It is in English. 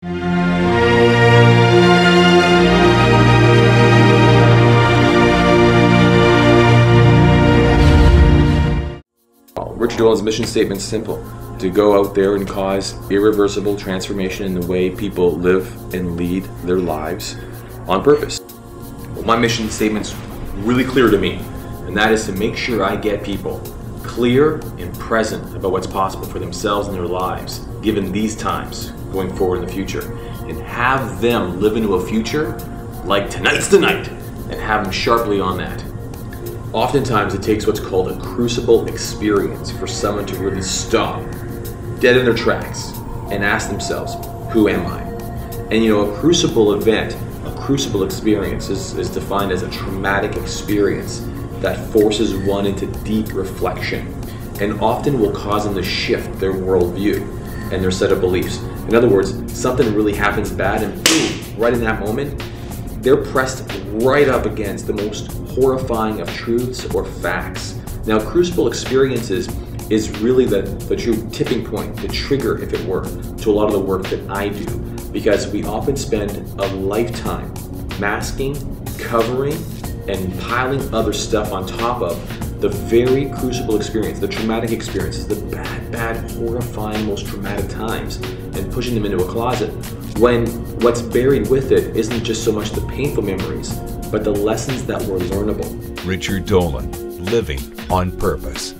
Richard Dolan's mission statement is simple: to go out there and cause irreversible transformation in the way people live and lead their lives on purpose. Well, my mission statement's really clear to me, and that is to make sure I get people clear and present about what's possible for themselves and their lives, given these times going forward in the future, and have them live into a future like tonight's the night, and have them sharply on that. Oftentimes it takes what's called a crucible experience for someone to really stop dead in their tracks and ask themselves, who am I? And you know, a crucible event, a crucible experience is defined as a traumatic experience that forces one into deep reflection and often will cause them to shift their worldview and their set of beliefs. In other words, something really happens bad and boom, right in that moment, they're pressed right up against the most horrifying of truths or facts. Now, crucible experiences is really the true tipping point, the trigger, if it were, to a lot of the work that I do, because we often spend a lifetime masking, covering, and piling other stuff on top of the very crucible experience, the traumatic experiences, the bad, horrifying, most traumatic times, and pushing them into a closet, when what's buried with it isn't just so much the painful memories, but the lessons that were learnable. Richard Dolan, living on purpose.